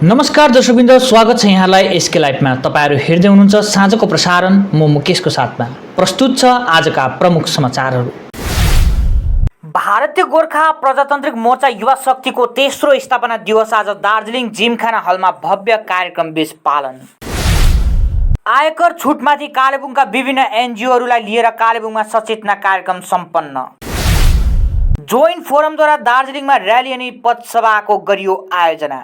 नमस्कार दर्शकवृन्द, स्वागत छ यहाँलाई एसके लाइभमा। तपाईहरु हेर्दै हुनुहुन्छ साँझको प्रसारण। म मुकेशको साथमा प्रस्तुत छ आजका प्रमुख समाचारहरू। भारतीय गोर्खा प्रजातान्त्रिक मोर्चा युवा शक्तिको तेस्रो स्थापना दिवस आज दार्जिलिङ जिमखाना हलमा भव्य कार्यक्रम बीच पालन। आयकर छुटमाथि कालेबुङका विभिन्न एनजिओहरूलाई लिएर कालेबुङमा सचेतना कार्यक्रम सम्पन्न। जोइन्ट फोरमद्वारा दार्जिलिङमा र्याली अनि पथसभाको गरियो आयोजना।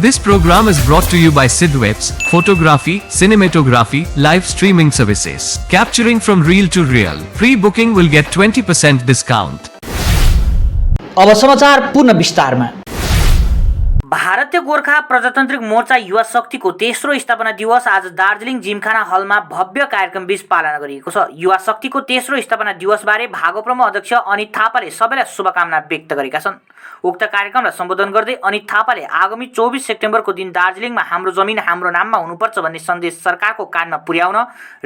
This program is brought to you by Sidwebs, photography, cinematography, live streaming services. Capturing from real to real. Pre-booking will get 20% discount. अब समाचार पूर्ण विस्तारमा। भारतीय गोर्खा प्रजातान्त्रिक मोर्चा युवा शक्तिको तेस्रो स्थापना दिवस आज दार्जिलिङ जिमखाना हलमा भव्य कार्यक्रम बीच पालन गरिएको छ। युवा शक्तिको तेस्रो स्थापना दिवसबारे भागोप्रमुख अध्यक्ष अनित थापाले सबैलाई शुभकामना व्यक्त गरेका छन्। उक्त कार्यक्रमलाई सम्बोधन गर्दै अनित थापाले आगामी 24 सेप्टेम्बरको दिन दार्जिलिङमा हाम्रो जमिन हाम्रो नाममा हुनुपर्छ भन्ने सन्देश सरकारको कानमा पुर्याउन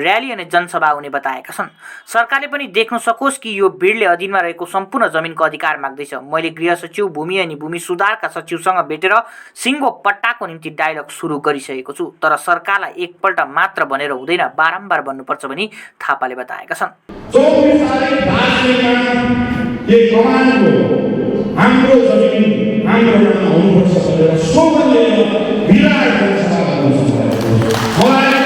र्याली अनि जनसभा हुने बताएका छन्। सरकारले पनि देख्न सकोस् कि यो भिडले अधीनमा रहेको सम्पूर्ण जमिनको अधिकार माग्दैछ। मैले गृह सचिव, भूमि अनि भूमि सुधारका सचिवसँग भेटेर सिङ्गो पट्टाको निम्ति डायलग सुरु गरिसकेको छु, तर सरकारलाई एकपल्ट मात्र भनेर हुँदैन, बारम्बार भन्नुपर्छ भनी थापाले बताएका छन्। हाम्रो जमिन हाम्रो नाममा हुनुपर्छ भनेर सोभनले विराट मलाई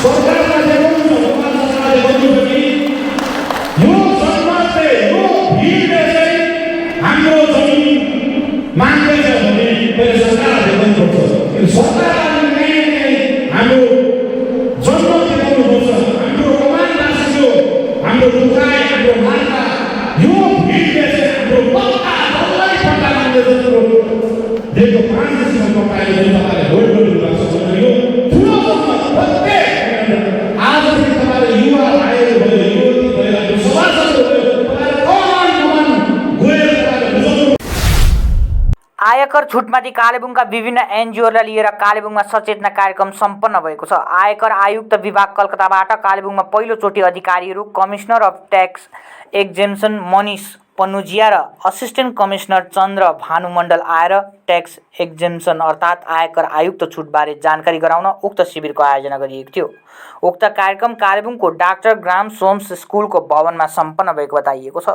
सरकारमा देखाउनु छ, सरकारले भन्नु छ कि यो समाजले यो भिडले चाहिँ हाम्रो जमिन माग्दैछ भने पहिले सरकारले भन्नुपर्छ। सरकारले हाम्रो जन्म दिलाउनुपर्छ, हाम्रो कमानवासीको हाम्रो दुखाइ हाम्रो मार्का यो भिडले चाहिँ हाम्रो पक्का देखो कांग्रेसमा तपाईले जनताले भोट गर्नुभएको छ। यो ठुलो प्रत्येक आज तपाईले युवा भाइहरु भयो, युवती भयो, समाजको भयो, आयकर छुटमाथि कालेबुङका विभिन्न एनजिओहरूलाई लिएर कालेबुङमा सचेतना कार्यक्रम सम्पन्न भएको छ। आयकर आयुक्त विभाग कलकत्ताबाट कालेबुङमा पहिलोचोटि अधिकारीहरू, commissioner of tax exemption Manish पन्नुजिया र असिस्टेन्ट कमिश्नर चन्द्र भानु मण्डल आएर ट्याक्स एक्जेम्सन अर्थात् आयकर आयुक्त छुटबारे जानकारी गराउन उक्त शिविरको आयोजना गरिएको थियो। उक्त कार्यक्रम कालेबुङको डाक्टर ग्राम सोम्स स्कुलको भवनमा सम्पन्न भएको बताइएको छ।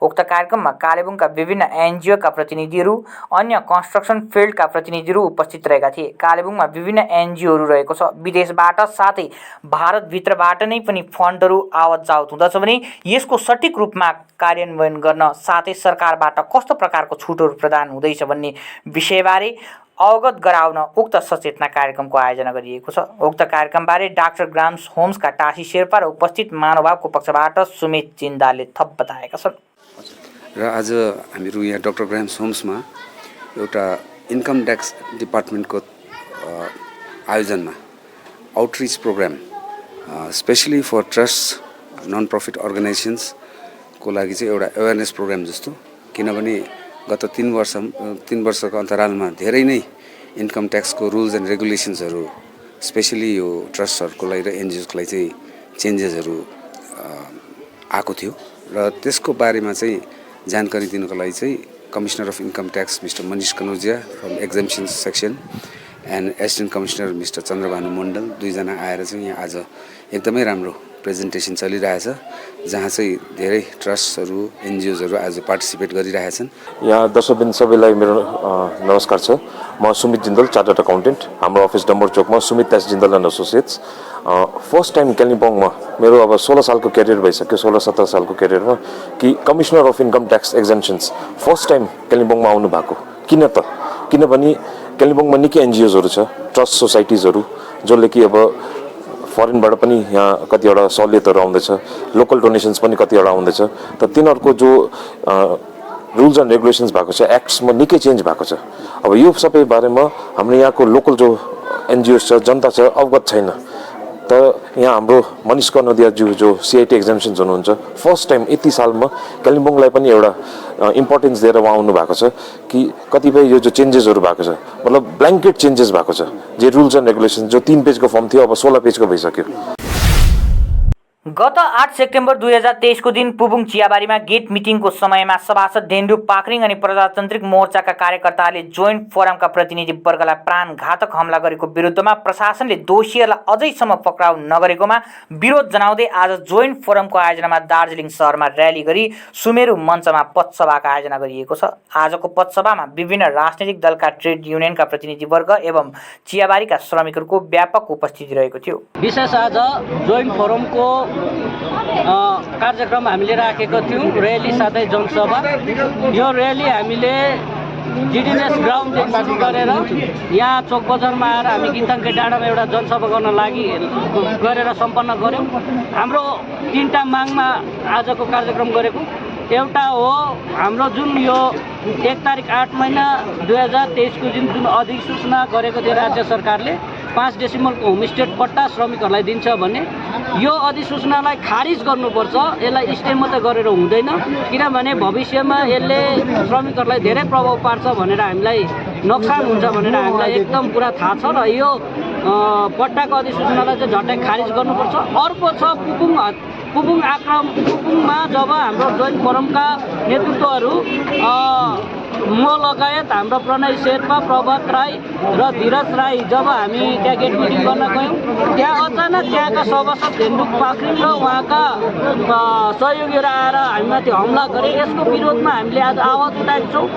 उक्त कार्यक्रममा कालेबुङका विभिन्न एनजिओका प्रतिनिधिहरू, अन्य कन्स्ट्रक्सन फिल्डका प्रतिनिधिहरू उपस्थित रहेका थिए। कालेबुङमा विभिन्न एनजिओहरू रहेको छ। विदेशबाट साथै भारतभित्रबाट नै पनि फन्डहरू आवत जावत हुँदछ भने यसको सठिक रूपमा कार्यान्वयन गर्न साथै सरकारबाट कस्तो प्रकारको छुटहरू प्रदान हुँदैछ भन्ने विषयबारे अवगत गराउन उक्त सचेतना कार्यक्रमको आयोजना गरिएको छ। उक्त कार्यक्रमबारे डाक्टर ग्राम्स होम्सका टासी शेर्पा र उपस्थित महानुभावको पक्षबाट सुमित जिन्दालले थप बताएका छन्। र आज हामीहरू यहाँ डाक्टर ग्राम्स होम्समा एउटा इन्कम ट्याक्स डिपार्टमेन्टको आयोजनमा outreach programme specially for trust non profit अर्गनाइजेसन्सको लागि चाहिँ एउटा अवेरनेस प्रोग्राम जस्तो, किनभने गत 3 वर्षको अन्तरालमा धेरै नै इन्कम ट्याक्सको रुल्स एन्ड रेगुलेसन्सहरू स्पेसली यो ट्रस्टहरूको लागि र एनजिओसको लागि चाहिँ चेन्जेसहरू आएको थियो र त्यसको बारेमा चाहिँ जानकारी दिनको लागि चाहिँ commissioner of income tax mister Manish Kanaujia from exemption section and assistant commissioner mister Chandrabhanu Mandal दुईजना आएर चाहिँ यहाँ आज एकदमै राम्रो प्रेजेन्टेसन चलिरहेछ, जहाँ चाहिँ धेरै ट्रस्टहरू एनजिओजहरू आज पार्टिसिपेट गरिरहेछन्। यहाँ दर्शकबिन सबैलाई मेरो नमस्कार छ। म सुमित जिन्दल, चार्टर्ड अकाउन्टेन्ट। हाम्रो अफिस डम्बर चोकमा Sumit S Jindal and associates. First time कालिम्पोङमा मेरो अब 16 सालको करियर भइसक्यो, 16-17 सालको करियरमा कि commissioner of income tax exemptions first time कालिम्पोङमा आउनु भएको। किन त? किनभने कालिम्पोङमा निकै एनजिओजहरू छ, ट्रस्ट सोसाइटिजहरू, जसले कि अब फरेनबाट पनि यहाँ कतिवटा सहुलियतहरू आउँदैछ, लोकल डोनेसन्स पनि कतिवटा आउँदैछ। त तिनीहरूको जो रुल्स एन्ड रेगुलेसन्स भएको छ, एक्ट्समा निकै चेन्ज भएको छ। अब यो सबै बारेमा हाम्रो यहाँको लोकल जो एनजिओस छ, जनता छ, अवगत छैन। त यहाँ हाम्रो मनिष कनौजियाज्यू जो सिआइटी एक्जेम्सन्स हुनुहुन्छ, फर्स्ट टाइम यति सालमा कालिम्पोङलाई पनि एउटा इम्पोर्टेन्स दिएर उहाँ आउनु भएको छ कि कतिपय यो जो चेन्जेसहरू भएको छ, मतलब ब्ल्याङ्केट चेन्जेस भएको छ, जे रुल्स एन्ड रेगुलेसन्स जो 3 पेजको फर्म थियो अब 16 पेजको भइसक्यो। गत 8 सेप्टेम्बर 2023 को दिन पुबुङ चियाबारीमा गेट मिटिङको समयमा सभासद धेन्डु पाक्रिङ अनि प्रजातान्त्रिक मोर्चाका कार्यकर्ताले जोइन्ट फोरमका प्रतिनिधि वर्गलाई प्राणघातक हमला गरेको विरुद्धमा प्रशासनले दोषीहरूलाई अझैसम्म पक्राउ नगरेकोमा विरोध जनाउँदै आज जोइन्ट फोरमको आयोजनामा दार्जिलिङ शहरमा र्याली गरी सुमेरु मञ्चमा पथसभाको आयोजना गरिएको छ। आजको पथसभामा विभिन्न राजनैतिक दलका ट्रेड युनियनका प्रतिनिधिवर्ग एवं चियाबारीका श्रमिकहरूको व्यापक उपस्थिति रहेको थियो। विशेष आज जोइन्ट फोरमको कार्यक्रम हामीले राखेको थियौँ, र्याली साथै जनसभा। यो र्याली हामीले जिडिएनएस ग्राउन्डदेखि सुरु गरेर यहाँ चोक बजारमा आएर हामी गिन्ताङके डाँडामा एउटा जनसभा गर्न गरेर सम्पन्न गऱ्यौँ। हाम्रो 3टा मागमा आजको कार्यक्रम गरेको। एउटा हो हाम्रो जुन यो 1 तारिक 8 महिना 2023 को जुन अधिसूचना गरेको थियो राज्य सरकारले 5 डेसिमलको होमस्टे पट्टा श्रमिकहरूलाई दिन्छ भने यो अधिसूचनालाई खारिज गर्नुपर्छ। यसलाई स्टे मात्रै गरेर हुँदैन, किनभने भविष्यमा यसले श्रमिकहरूलाई धेरै प्रभाव पार्छ भनेर हामीलाई नोक्सान हुन्छ भनेर हामीलाई एकदम पुरा थाहा छ र यो पट्टाको अधिसूचनालाई चाहिँ झट्टै खारिज गर्नुपर्छ। अर्को छ पुबुङमा जब हाम्रो जोइन्ट फोरमका नेतृत्वहरू म लगायत हाम्रो प्रणय शेर्पा, प्रभात राई र धीरज राई जब हामी त्यहाँ गेट मिटिङ गर्न गयौँ, त्यहाँ अचानक त्यहाँका सभासद धेन्डु पाक्रिङ र उहाँका सहयोगीहरू आएर हामीमाथि हमला गरे। यसको विरोधमा हामीले आज आवाज उठाएका छौँ।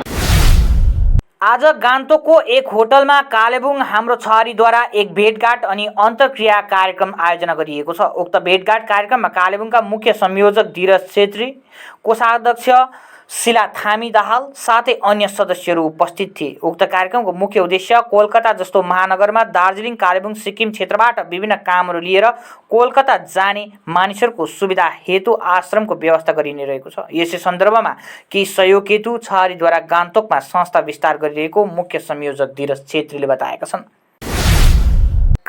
आज गान्तोकको एक होटलमा कालेबुङ हाम्रो छहारीद्वारा एक भेटघाट अनि अन्तर्क्रिया कार्यक्रम आयोजना गरिएको छ। उक्त भेटघाट कार्यक्रममा कालेबुङका मुख्य संयोजक धीरज छेत्री, कोषाध्यक्ष शिला थामी दाहाल साथै अन्य सदस्यहरू उपस्थित थिए। उक्त कार्यक्रमको मुख्य उद्देश्य कोलकाता जस्तो महानगरमा दार्जिलिङ, कालेबुङ, सिक्किम क्षेत्रबाट विभिन्न कामहरू लिएर कोलकाता जाने मानिसहरूको सुविधा हेतु आश्रमको व्यवस्था गरिने रहेको छ। यसै सन्दर्भमा केही सहयोग हेतु छहारीद्वारा गान्तोकमा संस्था विस्तार गरिरहेको मुख्य संयोजक धीरज छेत्रीले बताएका छन्।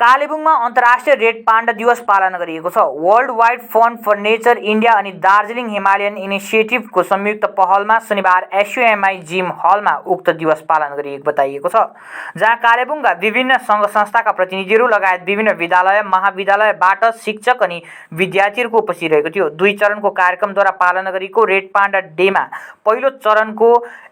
कालेबुङमा अन्तर्राष्ट्रिय रेड पाण्डा दिवस पालन गरिएको छ। World wide fund for nature India अनि दार्जिलिङ हिमालयन इनिसिएटिभको संयुक्त पहलमा शनिबार एसयुएमआई जिम हलमा उक्त दिवस पालन गरिएको बताइएको छ, जहाँ कालेबुङका विभिन्न सङ्घ संस्थाका प्रतिनिधिहरू लगायत विभिन्न विद्यालय महाविद्यालयबाट शिक्षक अनि विद्यार्थीहरूको उपस्थित रहेको थियो। 2 चरणको कार्यक्रमद्वारा पालन गरिएको रेड पाण्डा डेमा पहिलो चरणको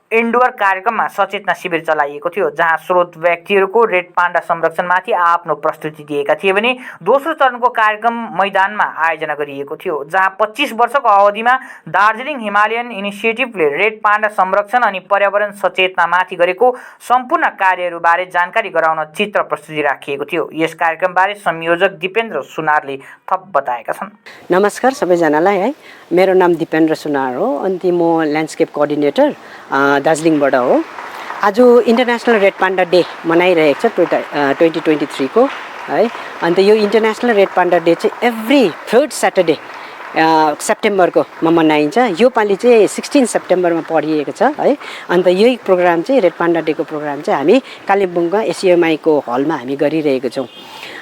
इन्डोर कार्यक्रममा सचेतना शिविर चलाइएको थियो, जहाँ स्रोत व्यक्तिहरूको रेड पाण्डा संरक्षणमाथि आफ्नो प्रस्तुति दिएका थिए भने दोस्रो चरणको कार्यक्रम मैदानमा आयोजना गरिएको थियो, जहाँ 25 वर्षको अवधिमा दार्जिलिङ हिमालयन इनिसिएटिभले रेड पाण्डा संरक्षण अनि पर्यावरण सचेतनामाथि गरेको सम्पूर्ण कार्यहरूबारे जानकारी गराउन चित्र प्रस्तुति राखिएको थियो। यस कार्यक्रमबारे संयोजक दिपेन्द्र सुनारले थप बताएका छन्। नमस्कार सबैजनालाई है, मेरो नाम दिपेन्द्र सुनार हो, अनि म ल्यान्डस्केप कोअर्डिनेटर दार्जिलिङबाट हो। आज इन्टरनेसनल रेड पाण्डा डे मनाइरहेको छ 2023 को है। अन्त यो इन्टरनेसनल रेड पाण्डा डे चाहिँ एभ्री 3rd सैटरडे सेप्टेम्बरको मनाइन्छ। यो पालि चाहिँ 16 सेप्टेम्बरमा परिएको छ है। अन्त यही प्रोग्राम चाहिँ रेड पाण्डा डेको प्रोग्राम चाहिँ हामी कालेबुङका एसयुएमआईको हलमा हामी गरिरहेको छौँ।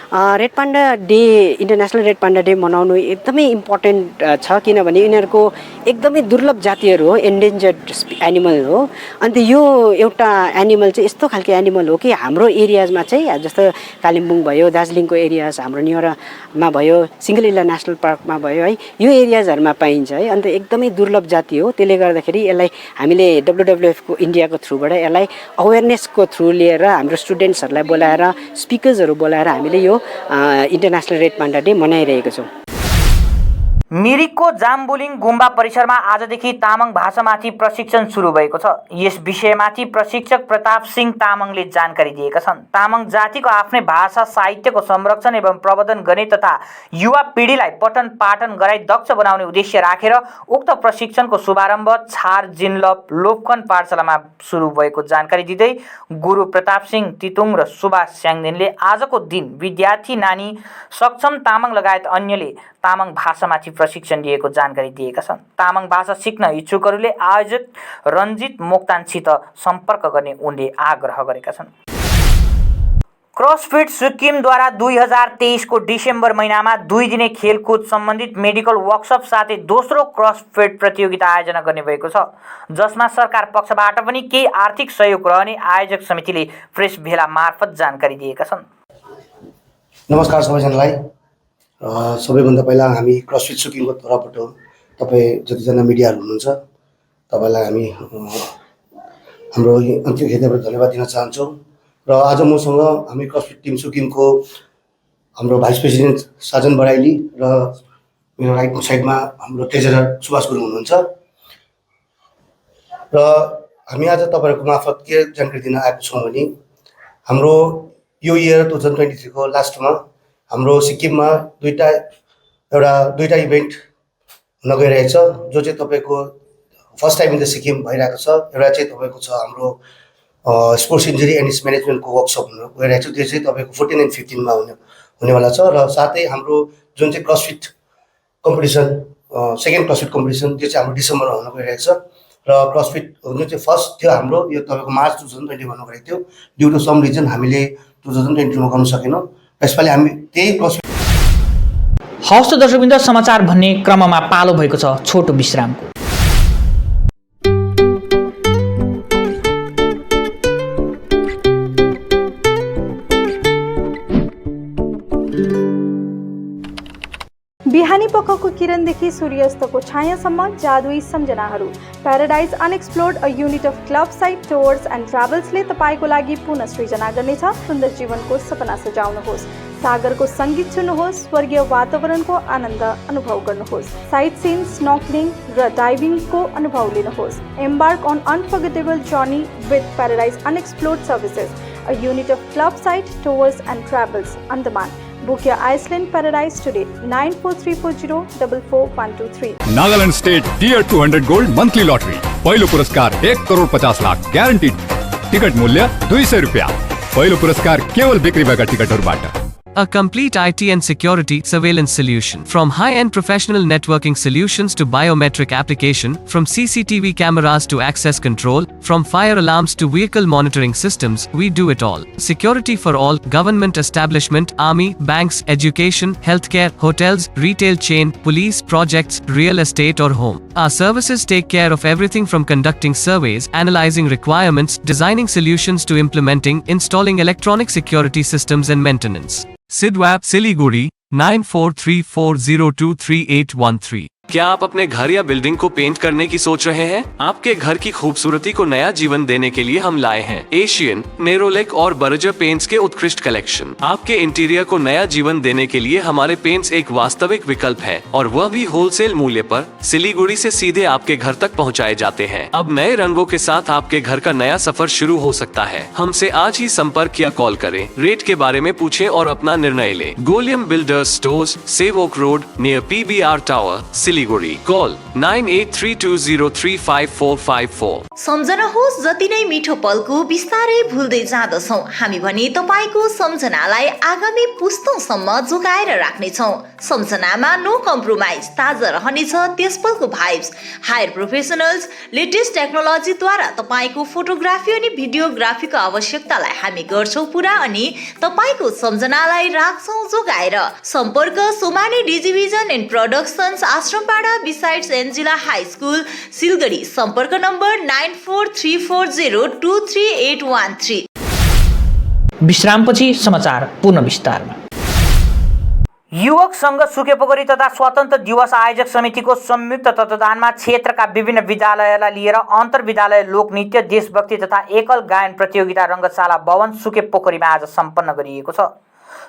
Red panda day, international red panda day मनाउनु एकदमै इम्पोर्टेन्ट छ, किनभने यिनीहरूको एकदमै दुर्लभ जातिहरू हो, एन्डेन्जर्ड एनिमल हो। अन्त यो एउटा एनिमल चाहिँ यस्तो खालको एनिमल हो कि हाम्रो एरियाजमा चाहिँ जस्तो कालिम्पोङ भयो, दार्जिलिङको एरियाज हाम्रो नियरमा भयो, सिङ्गलिला नेसनल पार्कमा भयो है, यो एरियाजहरूमा पाइन्छ है। अन्त एकदमै दुर्लभ जाति हो। त्यसले गर्दाखेरि यसलाई हामीले WWF को इन्डियाको थ्रुबाट यसलाई अवेरनेसको थ्रु लिएर हाम्रो स्टुडेन्ट्सहरूलाई बोलाएर, स्पिकर्सहरू बोलाएर हामीले यो इन्टरनेसनल रेड पाण्डा डे मनाइरहेको छौँ। मिरिकको जाम्बुलिङ गुम्बा परिसरमा आजदेखि तामाङ भाषामाथि प्रशिक्षण सुरु भएको छ। यस विषयमाथि प्रशिक्षक प्रताप सिंह तामाङले जानकारी दिएका छन्। तामाङ जातिको आफ्नै भाषा साहित्यको संरक्षण एवं प्रवर्धन गर्ने तथा युवा पिँढीलाई पठन पाठन गराई दक्ष बनाउने उद्देश्य राखेर उक्त प्रशिक्षणको शुभारम्भ छार जिन्लप लोकखन पाठशालामा सुरु भएको जानकारी दिँदै गुरु प्रताप सिंह तितुङ र सुभाष स्याङदेनले आजको दिन विद्यार्थी नानी सक्षम तामाङ लगायत अन्यले तामाङ भाषामाथि प्रशिक्षण लिएको जानकारी दिएका छन्। तामाङ भाषा सिक्न इच्छुकहरूले आयोजक रञ्जित मोक्तानसित सम्पर्क गर्ने उनले आग्रह गरेका छन्। क्रसफिट सिक्किमद्वारा 2023 को डिसेम्बर महिनामा 2 दिने खेलकुद सम्बन्धित मेडिकल वर्कसप साथै दोस्रो क्रसफिट प्रतियोगिता आयोजना गर्ने भएको छ, जसमा सरकार पक्षबाट पनि केही आर्थिक सहयोग रहने आयोजक समितिले प्रेस भेला मार्फत जानकारी दिएका छन्। नमस्कार सबैजनालाई। सबैभन्दा पहिला हामी क्रसफिट सुकिङको तर्फबाट तपाईँ जतिजना मिडियाहरू हुनुहुन्छ तपाईँलाई हामी हाम्रो अन्तिम हृदयबाट धन्यवाद दिन चाहन्छौँ। र आज मसँग हामी क्रसफिट टिम सुकिङको हाम्रो भाइस प्रेसिडेन्ट साजन बराइली र मेरो राइट साइडमा हाम्रो ट्रेजरर सुभाष गुरुङ हुनुहुन्छ। र हामी आज तपाईँहरूको मार्फत के जानकारी दिन आएको छौँ भने हाम्रो यो इयर 2023 को लास्टमा हाम्रो सिक्किममा दुईटा इभेन्ट हुन गइरहेको छ, जो चाहिँ तपाईँको first time in the Sikkim भइरहेको छ। एउटा चाहिँ तपाईँको छ हाम्रो स्पोर्ट्स इन्जुरी एन्ड इट्स म्यानेजमेन्टको वर्कसप हुन गइरहेको छ, त्यो चाहिँ तपाईँको 14 and 15 मा हुनेवाला छ। र साथै हाम्रो जुन चाहिँ CrossFit competition second CrossFit competition त्यो चाहिँ हाम्रो डिसेम्बरमा हुन गइरहेको छ। र क्रसफिट जुन चाहिँ फर्स्ट थियो हाम्रो यो तपाईँको मार्च 2021 मा गरेको थियो, ड्यु टु सम रिजन हामीले 2022 मा गर्न सकेनौँ। यसपालि हामी त्यही क्रसफिट। हवस् त दर्शकवृन्द, समाचार भन्ने क्रममा पालो भएको छ छोटो विश्रामको। बिहानी पखको किरणदेखि सूर्यास्तको छायासम्म जादुई सम्झनाहरू। Paradise unexplored a unit of club site tours and ट्राभल्सले तपाईँको लागि पुनः सृजना गर्नेछ। सुन्दर जीवनको सपना सजाउनुहोस्, सागरको सङ्गीत सुन्नुहोस्, स्वर्गीय वातावरणको आनन्द अनुभव गर्नुहोस्, साइट सीन, स्नॉर्कलिङ र डाइभिङको अनुभव लिनुहोस्। Embark on unforgettable journey with paradise unexplored services, a unit of club site tours and travels, Andaman. Book your Iceland Paradise today. 9434044123. Nagaland state dear 200 gold monthly lottery. पहिलो पुरस्कार 1,50,00,000 ग्यारेन्टीड। टिकट मूल्य 200 रुपैयाँ। पहिलो पुरस्कार केवल बिक्री भएका टिकटहरूबाट। A complete IT and security surveillance solution. From high-end professional networking solutions to biometric application, from CCTV cameras to access control, from fire alarms to vehicle monitoring systems, we do it all. Security for all, government establishment, army, banks, education, healthcare, hotels, retail chain, police, projects, real estate or home. Our services take care of everything from conducting surveys, analyzing requirements, designing solutions to implementing, installing electronic security systems and maintenance. Sidwap, Siliguri, 9434023813. क्या आप अपने घर या building को paint करने की सोच रहे हैं? आपके घर की खूबसूरती को नया जीवन देने के लिए हम लाए हैं एशियन, नेरोलेक और बर्जर पेंट्स के उत्कृष्ट कलेक्शन। आपके इंटीरियर को नया जीवन देने के लिए हमारे पेंट्स एक वास्तविक विकल्प है, और वह भी होलसेल मूल्य पर सिलीगुड़ी से सीधे आपके घर तक पहुंचाए जाते हैं। अब नए रंगों के साथ आपके घर का नया सफर शुरू हो सकता है। हमसे आज ही संपर्क या कॉल करें, रेट के बारे में पूछें और अपना निर्णय लें। Goliam builders stores, Sevoke road, near PBR tower, Siliguri. Call 9832035454। सम्झनुहोस्, जति नै मिठो पलको बिस्तारै भुल्दै जाँदछौँ हामी भने तपाईँको सम्झनालाई आगामी पुस्तौँसम्म जोगाएर राख्नेछौँ। सम्झनामा नो कम्प्रोमाइज, ताजा रहनेछ त्यस पलको भाइब्स। हायर प्रोफेसनल्स, लेटेस्ट टेक्नोलोजीद्वारा तपाईँको फोटोग्राफी अनि भिडियोग्राफीको आवश्यकतालाई हामी गर्छौँ पुरा अनि तपाईँको सम्झनालाई राख्छौँ जोगाएर। सम्पर्क Somani digivision and productions, Ashrampara besides Angela high school, Siliguri. सम्पर्क नम्बर 9434023813। विश्रामपछि समाचार पुनः विस्तारमा। युवक संघ सुकेपोखरी तथा स्वतन्त्र दिवस आयोजक समितिको संयुक्त तत्वावधानमा क्षेत्रका विभिन्न विद्यालयलाई लिएर अन्तर्विद्यालय लोकनृत्य, देशभक्ति तथा एकल गायन प्रतियोगिता रङ्गशाला भवन सुकेपोखरीमा आज सम्पन्न गरिएको छ।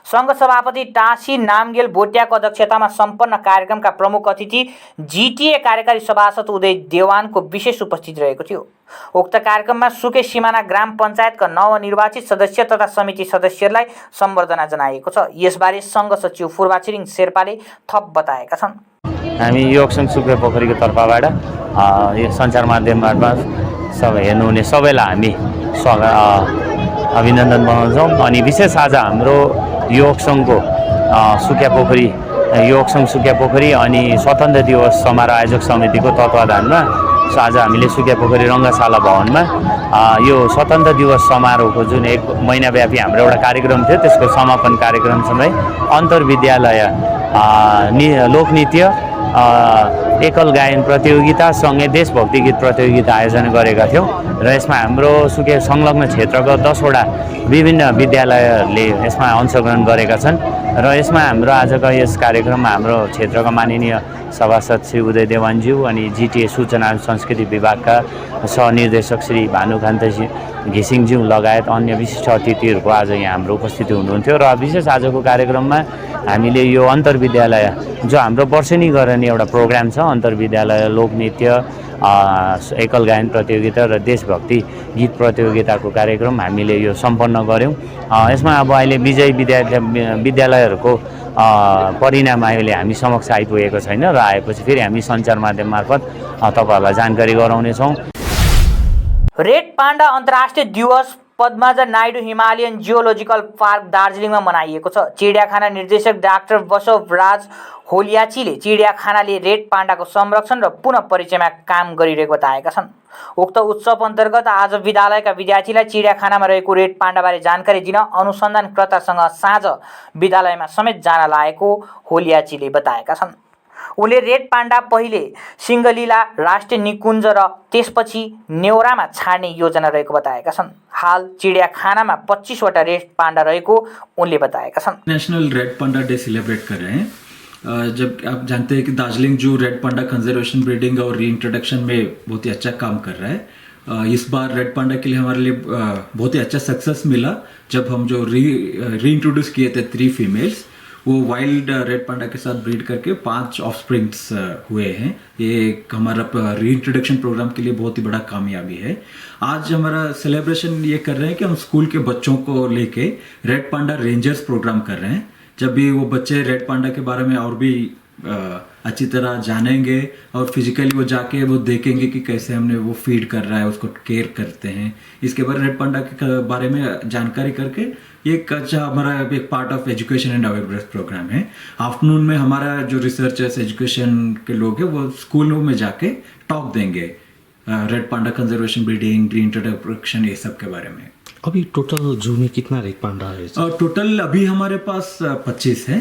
संघ सभापति टासी नामगेल भोटियाको अध्यक्षतामा सम्पन्न कार्यक्रमका प्रमुख अतिथि जिटिए कार्यकारी सभासद उदय देवानको विशेष उपस्थिति रहेको थियो। उक्त कार्यक्रममा सुके सिमाना ग्राम पञ्चायतका नवनिर्वाचित सदस्य तथा समिति सदस्यहरूलाई सम्बर्धना जनाइएको छ। यसबारे संघ सचिव फुर्बा छिरिङ शेर्पाले थप बताएका छन्। हामी युवक संघ सुकेपोखरीको तर्फबाट यो सञ्चार माध्यम मार्फत सबै हेर्नुहुने सबैलाई हामी अभिनन्दन बनाउँछौँ। अनि विशेष आज हाम्रो युवक सङ्घको युवक सङ्घ सुकेपोखरी अनि स्वतन्त्र दिवस समारोह आयोजक समितिको तत्वावधानमा आज हामीले सुकेपोखरी रङ्गशाला भवनमा यो स्वतन्त्र दिवस समारोहको जुन 1 महिनाव्यापी हाम्रो एउटा कार्यक्रम थियो, त्यसको समापन कार्यक्रमसँगै अन्तर्विद्यालय लोकनृत्य, एकल गायन प्रतियोगिता सँगै देशभक्ति गीत प्रतियोगिता आयोजना गरेका थियौँ। र यसमा हाम्रो सुके संलग्न क्षेत्रको 10 वटा विभिन्न विद्यालयहरूले यसमा अंशग्रहण गरेका छन्। र र यसमा हाम्रो आजको यस कार्यक्रममा हाम्रो क्षेत्रका माननीय सभासद श्री उदय देवानज्यू अनि जिटिए सूचना संस्कृति विभागका सहनिर्देशक श्री भानुकान्त घिसिङज्यू लगायत अन्य विशिष्ट अतिथिहरूको आज यहाँ हाम्रो उपस्थिति हुनुहुन्थ्यो। र विशेष आजको कार्यक्रममा हामीले यो अन्तर्विद्यालय जो हाम्रो वर्षेनी गर्ने एउटा प्रोग्राम छ, अन्तर्विद्यालय लोकनृत्य, एकल गायन प्रतियोगिता र देशभक्ति गीत प्रतियोगिताको कार्यक्रम हामीले यो सम्पन्न गऱ्यौँ। यसमा अब अहिले विजयी विद्यालयहरूको परिणाम अहिले हामी समक्ष आइपुगेको छैन र आएपछि फेरि हामी सञ्चार माध्यम मार्फत तपाईँहरूलाई जानकारी गराउनेछौँ। रेड पाण्डा अन्तर्राष्ट्रिय दिवस Padmaja Naidu Himalayan geological park दार्जिलिङमा मनाइएको छ। चिडियाखाना निर्देशक डाक्टर बसवराज होलियाचीले चिडियाखानाले रेड पाण्डाको संरक्षण र पुनः परिचयमा काम गरिरहेको बताएका छन्। उक्त उत्सव अन्तर्गत आज विद्यालयका विद्यार्थीलाई चिडियाखानामा रहेको रेड पाण्डाबारे जानकारी दिन अनुसन्धानकर्तासँग साँझ विद्यालयमा समेत जान लागेको होलियाचीले बताएका छन्। उनले रेड पाण्डा पहिले सिङ्गलीला राष्ट्रिय निकुञ्ज र त्यसपछि नेउरामा छाड्ने योजना रहेको बताएका छन्। हाल चिडियाखानामा 25 वटा रेड पाण्डा रहेको उनले बताएका छन्। National red panda day celebrate कर रहे हैं। जब आप जानते हैं कि दार्जिलिंग जू रेड पाण्डा कंजर्वेशन, ब्रीडिंग और रीइंट्रोडक्शन में बहुत ही अच्छा काम कर रहा है। इस बार रेड पाण्डा के लिए हमारे लिए बहुत ही अच्छा सक्सेस मिला जब हम जो रीइंट्रोड्यूस किए थे 3 फीमेल्स, वो वाइल्ड रेड पाण्डा के साथ ब्रीड करके 5 ऑफस्प्रिंग्स हुए हैं। ये हमारा रीइंट्रोडक्शन प्रोग्राम के लिए बहुत ही बड़ा कामयाबी है। आज हमारा सेलिब्रेशन ये कर रहे हैं कि हम स्कूल के बच्चों को लेके रेड पाण्डा रेंजर्स प्रोग्राम कर रहे हैं। जब भी वो बच्चे रेड पाण्डा के बारे में और भी अच्छी तरह जानेंगे और फिजिकली वो जाके वो देखेंगे कि कैसे हमने वो फीड कर रहा है, उसको केयर करते हैं, इसके बारे रेड पाण्डा के बारे में जानकारी करके ये अच्छा हमारा एक part of education and awareness programme है। आफ्टरनून में हमारा जो रिसर्चर्स एजुकेशन के लोग हैं वो स्कूलों में जाके टॉक देंगे red panda conservation, breeding, reintroduction, ये सब के बारे में। अभी टोटल जू में कितना रेड पाण्डा है? टोटल अभी हमारे पास 25 है।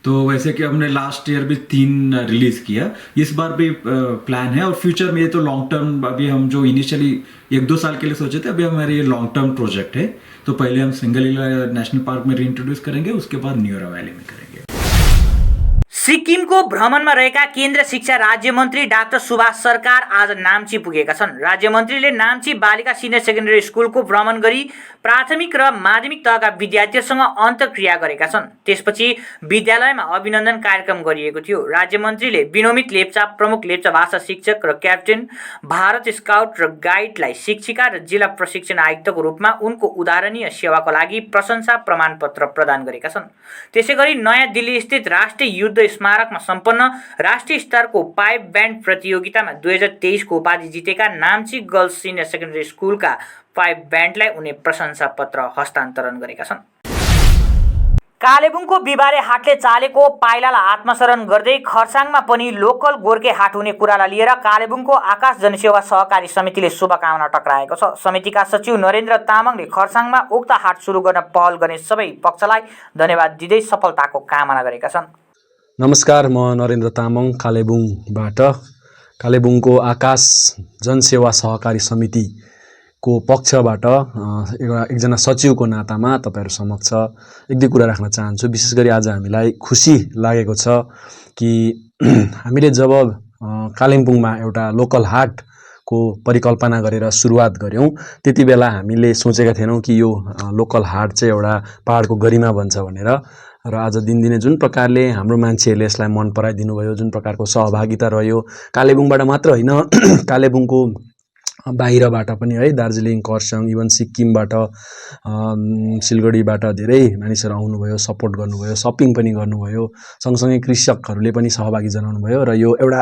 तो वैसे कि हमने लास्ट ईयर भी 3 रिलीज किया, इस बार भी प्लान है। और फ्यूचर में ये तो लॉन्ग टर्म, अभी हम जो इनिशियली 1-2 साल के लिए सोचे थे, अभी हमारे ये लॉन्ग टर्म प्रोजेक्ट है। तो पहले हम सिंगलीला नेशनल पार्क में रीइंट्रोड्यूस करेंगे, उसके बाद न्यूरा वैली में करेंगे। सिक्किमको भ्रमणमा रहेका केन्द्र शिक्षा राज्य मन्त्री डाक्टर सुभाष सरकार आज नाम्ची पुगेका छन्। राज्य मन्त्रीले नाम्ची बालिका सिनियर सेकेन्डरी स्कुलको भ्रमण गरी प्राथमिक र माध्यमिक तहका विद्यार्थीहरूसँग अन्तर्क्रिया गरेका छन्। त्यसपछि विद्यालयमा अभिनन्दन कार्यक्रम गरिएको थियो। राज्य मन्त्रीले विनोमित लेप्चा, प्रमुख लेप्चा भाषा शिक्षक र क्याप्टेन भारत स्काउट र गाइडलाई शिक्षिका र जिल्ला प्रशिक्षण आयुक्तको रूपमा उनको उदाहरणीय सेवाको लागि प्रशंसा प्रमाणपत्र प्रदान गरेका छन्। त्यसैगरी नयाँ दिल्ली स्थित राष्ट्रिय युद्ध स्मारकमा सम्पन्न राष्ट्रिय स्तरको पाइप ब्यान्ड प्रतियोगितामा 2023 को उपाधि जितेका नाम्ची गर्ल्स सिनियर सेकेन्डरी स्कुलका पाइप ब्यान्डलाई उनले प्रशंसा पत्र हस्तान्तरण गरेका छन्। कालेबुङको बिहिबारे हाटले चालेको पाइलालाई आत्मसरण गर्दै खरसाङमा पनि लोकल गोर्खे हाट हुने कुरालाई लिएर कालेबुङको आकाश जनसेवा सहकारी समितिले शुभकामना टक्राएको छ। समितिका सचिव नरेन्द्र तामाङले खरसाङमा उक्त हाट सुरु गर्न पहल गर्ने सबै पक्षलाई धन्यवाद दिँदै सफलताको कामना गरेका छन्। नमस्कार, म नरेन्द्र तामाङ कालेबुङबाट। कालेबुङको आकाश जनसेवा सहकारी समितिको पक्षबाट एकजना सचिवको नातामा तपाईहरु समक्ष एक दुई कुरा राख्न चाहन्छु। विशेष गरी आज हामीलाई खुसी लागेको छ कि हामीले जब कालिम्पोङमा एउटा लोकल हाटको परिकल्पना गरेर सुरुवात गर्यौं, त्यति बेला हामीले सोचेका थिएनौं कि यो लोकल हाट चाहिँ एउटा पहाडको गरिमा बन्छ भनेर। र आज दिनदिनै जुन प्रकारले हाम्रो मान्छेहरूले यसलाई मन पराइदिनु भयो, जुन प्रकारको सहभागिता रह्यो, कालेबुङबाट मात्र होइन, कालेबुङको बाहिरबाट पनि है, दार्जिलिङ, खरसाङ, इभन सिक्किमबाट, सिलगढीबाट धेरै मानिसहरू आउनुभयो, सपोर्ट गर्नुभयो, सपिङ पनि गर्नुभयो, सँगसँगै कृषकहरूले पनि सहभागी जनाउनु भयो र यो एउटा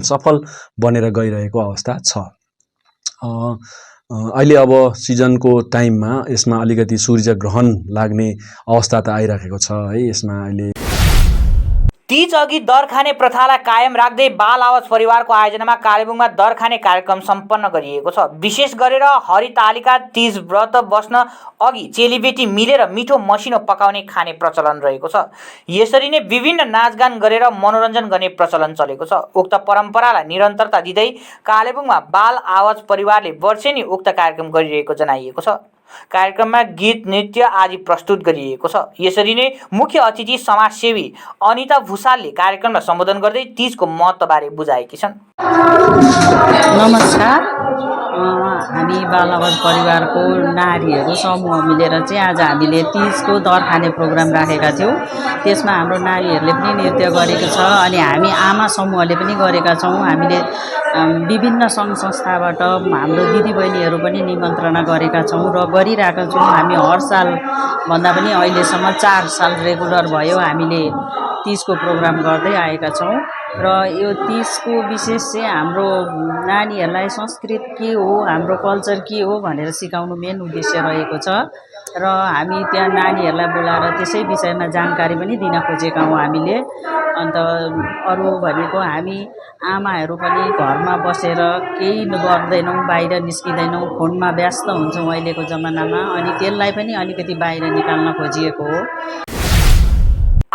सफल बनेर गइरहेको अवस्था छ। अहिले अब सिजनको टाइममा यसमा अलिकति सूर्य ग्रहण लाग्ने अवस्था त आइराखेको छ है। यसमा अहिले तीज अघि दर खाने प्रथालाई कायम राख्दै बाल आवाज परिवारको आयोजनामा कालेबुङमा दर खाने कार्यक्रम सम्पन्न गरिएको छ। विशेष गरेर हरितालिका तीज व्रत बस्न अघि चेलीबेटी मिलेर मिठो मसिनो पकाउने खाने प्रचलन रहेको छ। यसरी नै विभिन्न नाचगान गरेर मनोरञ्जन गर्ने प्रचलन चलेको छ। उक्त परम्परालाई निरन्तरता दिँदै कालेबुङमा बाल आवाज परिवारले वर्षेनी उक्त कार्यक्रम गरिरहेको जनाइएको छ। कार्यक्रममा गीत नृत्य आदि प्रस्तुत गरिएको छ। यसरी नै मुख्य अतिथि समाजसेवी अनिता भुषालले कार्यक्रमलाई सम्बोधन गर्दै तीजको महत्त्वबारे बुझाएकी छन्। नमस्कार, हामी बालावत परिवारको नारीहरू समूह मिलेर चाहिँ आज हामीले तीजको दर खाने प्रोग्राम राखेका थियौँ। त्यसमा हाम्रो नारीहरूले पनि नृत्य गरेको छ अनि हामी आमा समूहले पनि गरेका छौँ। हामीले विभिन्न सङ्घ संस्थाबाट हाम्रो दिदीबहिनीहरू पनि निमन्त्रणा गरेका छौँ र गरिरहेका छौँ। हामी हर साल भन्दा पनि अहिलेसम्म 4 साल रेगुलर भयो हामीले तीजको प्रोग्राम गर्दै आएका छौँ र यो तीजको विशेष चाहिँ हाम्रो नानीहरूलाई संस्कृत के हो, हाम्रो कल्चर के हो भनेर सिकाउनु मेन उद्देश्य रहेको छ र हामी त्यहाँ नानीहरूलाई बोलाएर त्यसै विषयमा जानकारी पनि दिन खोजेका हौँ हामीले। अन्त अरू भनेको हामी आमाहरू पनि घरमा बसेर केही गर्दैनौँ, बाहिर निस्किँदैनौँ, फोनमा व्यस्त हुन्छौँ अहिलेको जमानामा, अनि त्यसलाई पनि अलिकति बाहिर निकाल्न खोजिएको हो।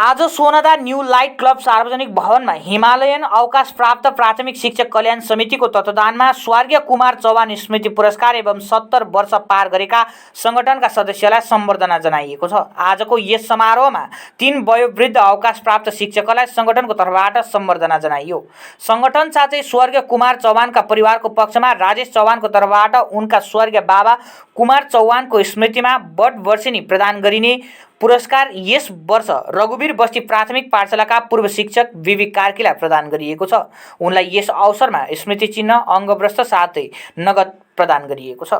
आज सोनादा न्यू लाइट क्लब सार्वजनिक भवनमा हिमालयन अवकाश प्राप्त प्राथमिक शिक्षक कल्याण समितिको तत्वावधानमा स्वर्गीय कुमार चौहान स्मृति पुरस्कार एवं 70 वर्ष पार गरेका संगठनका सदस्यलाई सम्बर्धना जनाइएको छ। आजको यस समारोहमा 3 वयोवृद्ध अवकाश प्राप्त शिक्षकलाई संगठनको तर्फबाट सम्बर्धना जनाइयो। संगठन साथै स्वर्गीय कुमार चौहानका परिवारको पक्षमा राजेश चौहानको तर्फबाट उनका स्वर्गीय बाबा कुमार चौहानको स्मृतिमा बटवर्षिनी प्रदान गरिने पुरस्कार यस वर्ष रघुवीर बस्ती प्राथमिक पाठशालाका पूर्व शिक्षक विवी कार्कीलाई प्रदान गरिएको छ। उनलाई यस अवसरमा स्मृति चिन्ह, अङ्गवस्त्र साथै नगद प्रदान गरिएको छ।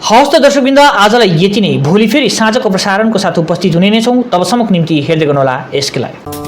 हवस् त दर्शकवृन्द, आजलाई यति नै। भोलि फेरि साँझको प्रसारणको साथ उपस्थित हुने नै छौँ। तबसम्मको निम्ति हेर्दै गर्नुहोला यसकै लागि।